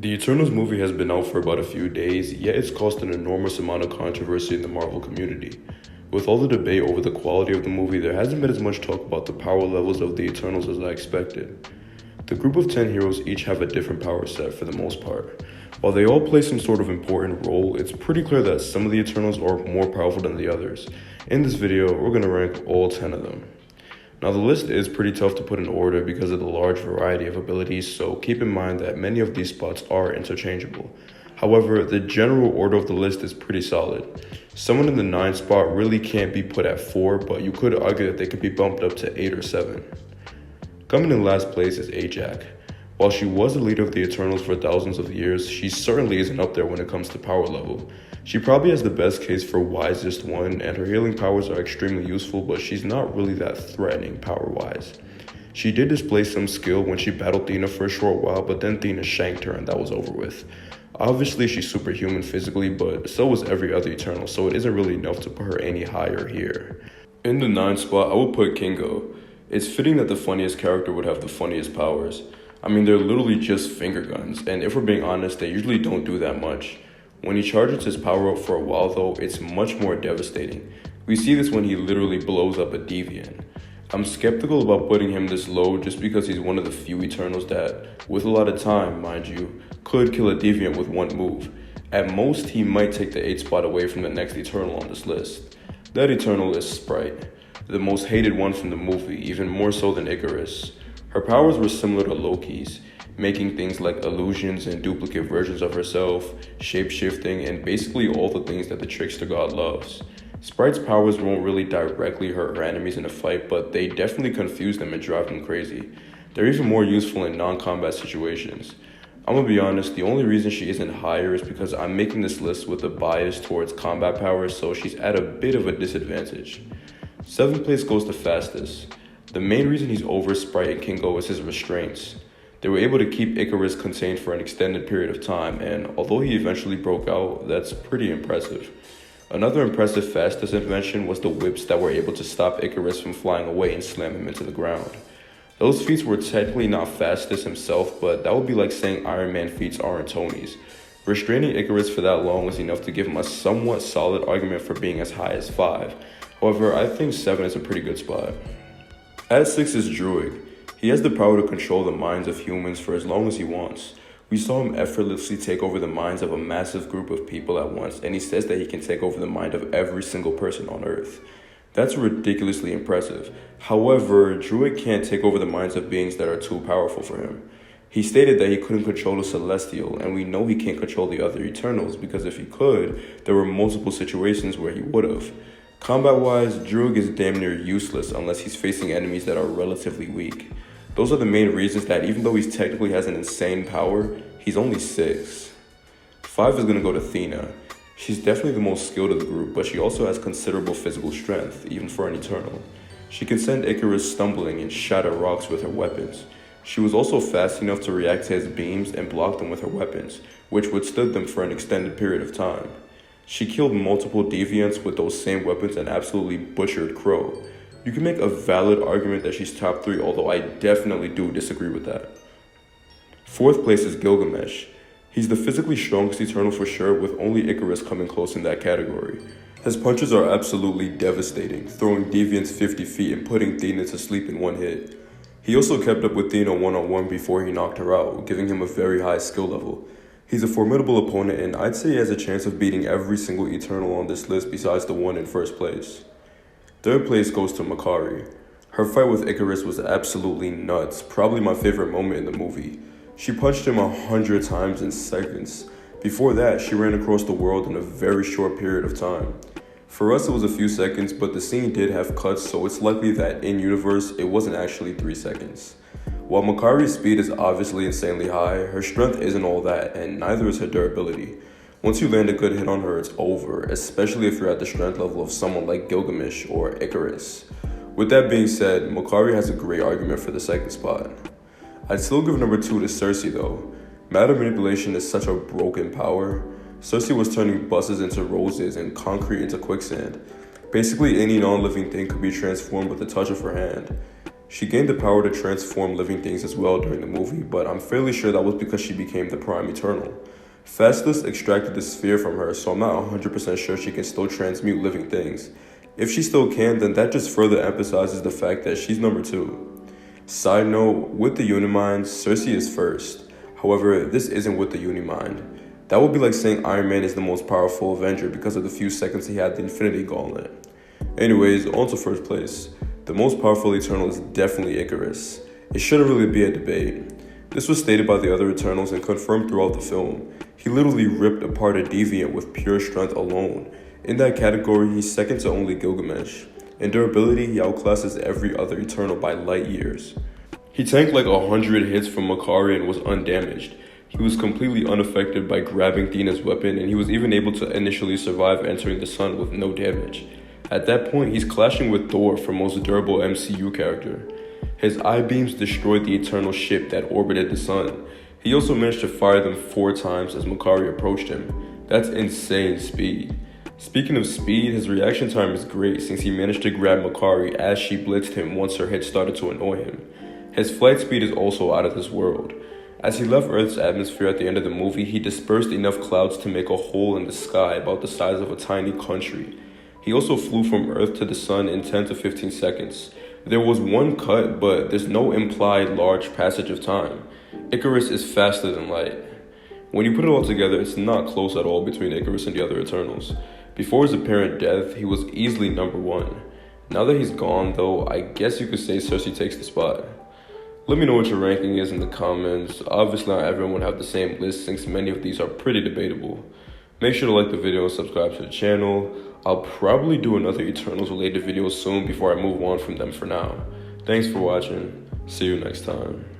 The Eternals movie has been out for about a few days, yet it's caused an enormous amount of controversy in the Marvel community. With all the debate over the quality of the movie, there hasn't been as much talk about the power levels of the Eternals as I expected. The group of 10 heroes each have a different power set for the most part. While they all play some sort of important role, it's pretty clear that some of the Eternals are more powerful than the others. In this video, we're going to rank all 10 of them. Now the list is pretty tough to put in order because of the large variety of abilities, so keep in mind that many of these spots are interchangeable. However, the general order of the list is pretty solid. Someone in the 9 spot really can't be put at 4, but you could argue that they could be bumped up to 8 or 7. Coming in last place is Ajax. While she was the leader of the Eternals for thousands of years, she certainly isn't up there when it comes to power level. She probably has the best case for wisest one, and her healing powers are extremely useful, but she's not really that threatening power-wise. She did display some skill when she battled Athena for a short while, but then Athena shanked her and that was over with. Obviously she's superhuman physically, but so was every other Eternal, so it isn't really enough to put her any higher here. In the 9th spot, I would put Kingo. It's fitting that the funniest character would have the funniest powers. I mean, they're literally just finger guns, and if we're being honest, they usually don't do that much. When he charges his power up for a while though, it's much more devastating. We see this when he literally blows up a Deviant. I'm skeptical about putting him this low just because he's one of the few Eternals that, with a lot of time, mind you, could kill a Deviant with one move. At most, he might take the 8th spot away from the next Eternal on this list. That Eternal is Sprite, the most hated one from the movie, even more so than Ikaris. Her powers were similar to Loki's, making things like illusions and duplicate versions of herself, shape-shifting, and basically all the things that the trickster god loves. Sprite's powers won't really directly hurt her enemies in a fight, but they definitely confuse them and drive them crazy. They're even more useful in non-combat situations. I'm gonna be honest, the only reason she isn't higher is because I'm making this list with a bias towards combat powers, so she's at a bit of a disadvantage. 7th place goes to Fastest. The main reason he's over Sprite and Kingo is his restraints. They were able to keep Ikaris contained for an extended period of time, and although he eventually broke out, that's pretty impressive. Another impressive Fastest invention was the whips that were able to stop Ikaris from flying away and slam him into the ground. Those feats were technically not Fastest himself, but that would be like saying Iron Man feats aren't Tony's. Restraining Ikaris for that long was enough to give him a somewhat solid argument for being as high as 5. However, I think 7 is a pretty good spot. At 6 is Druig. He has the power to control the minds of humans for as long as he wants. We saw him effortlessly take over the minds of a massive group of people at once, and he says that he can take over the mind of every single person on Earth. That's ridiculously impressive. However, Druid can't take over the minds of beings that are too powerful for him. He stated that he couldn't control a Celestial, and we know he can't control the other Eternals, because if he could, there were multiple situations where he would've. Combat-wise, Druig is damn near useless unless he's facing enemies that are relatively weak. Those are the main reasons that even though he technically has an insane power, he's only 6. 5 is going to go to Athena. She's definitely the most skilled of the group, but she also has considerable physical strength, even for an Eternal. She can send Ikaris stumbling and shatter rocks with her weapons. She was also fast enough to react to his beams and block them with her weapons, which withstood them for an extended period of time. She killed multiple Deviants with those same weapons and absolutely butchered Crow. You can make a valid argument that she's top 3, although I definitely do disagree with that. 4th place is Gilgamesh. He's the physically strongest Eternal for sure, with only Ikaris coming close in that category. His punches are absolutely devastating, throwing Deviants 50 feet and putting Athena to sleep in one hit. He also kept up with Athena one-on-one before he knocked her out, giving him a very high skill level. He's a formidable opponent, and I'd say he has a chance of beating every single Eternal on this list besides the one in 1st place. 3rd place goes to Makari. Her fight with Ikaris was absolutely nuts, probably my favorite moment in the movie. She punched him 100 times in seconds. Before that, she ran across the world in a very short period of time. For us, it was a few seconds, but the scene did have cuts, so it's likely that in-universe, it wasn't actually 3 seconds. While Makkari's speed is obviously insanely high, her strength isn't all that, and neither is her durability. Once you land a good hit on her, it's over, especially if you're at the strength level of someone like Gilgamesh or Ikaris. With that being said, Makari has a great argument for the 2nd spot. I'd still give number 2 to Sersi though. Matter manipulation is such a broken power. Cersei was turning buses into roses and concrete into quicksand. Basically any non-living thing could be transformed with the touch of her hand. She gained the power to transform living things as well during the movie, but I'm fairly sure that was because she became the Prime Eternal. Fastless extracted the sphere from her, so I'm not 100% sure she can still transmute living things. If she still can, then that just further emphasizes the fact that she's number 2. Side note, with the Unimind, Cersei is first. However, this isn't with the Unimind. That would be like saying Iron Man is the most powerful Avenger because of the few seconds he had the Infinity Gauntlet. Anyways, on to first place. The most powerful Eternal is definitely Ikaris. It shouldn't really be a debate. This was stated by the other Eternals and confirmed throughout the film. He literally ripped apart a Deviant with pure strength alone. In that category, he's second to only Gilgamesh. In durability, he outclasses every other Eternal by light years. He tanked like 100 hits from Makkari and was undamaged. He was completely unaffected by grabbing Athena's weapon, and he was even able to initially survive entering the sun with no damage. At that point, he's clashing with Thor for most durable MCU character. His Ibeams destroyed the Eternal ship that orbited the sun. He also managed to fire them 4 times as Makari approached him. That's insane speed. Speaking of speed, his reaction time is great since he managed to grab Makari as she blitzed him once her hit started to annoy him. His flight speed is also out of this world. As he left Earth's atmosphere at the end of the movie, he dispersed enough clouds to make a hole in the sky about the size of a tiny country. He also flew from Earth to the sun in 10 to 15 seconds. There was one cut, but there's no implied large passage of time. Ikaris is faster than light. When you put it all together, it's not close at all between Ikaris and the other Eternals. Before his apparent death, he was easily number 1. Now that he's gone, though, I guess you could say Sersi takes the spot. Let me know what your ranking is in the comments. Obviously, not everyone would have the same list since many of these are pretty debatable. Make sure to like the video and subscribe to the channel. I'll probably do another Eternals related video soon before I move on from them for now. Thanks for watching. See you next time.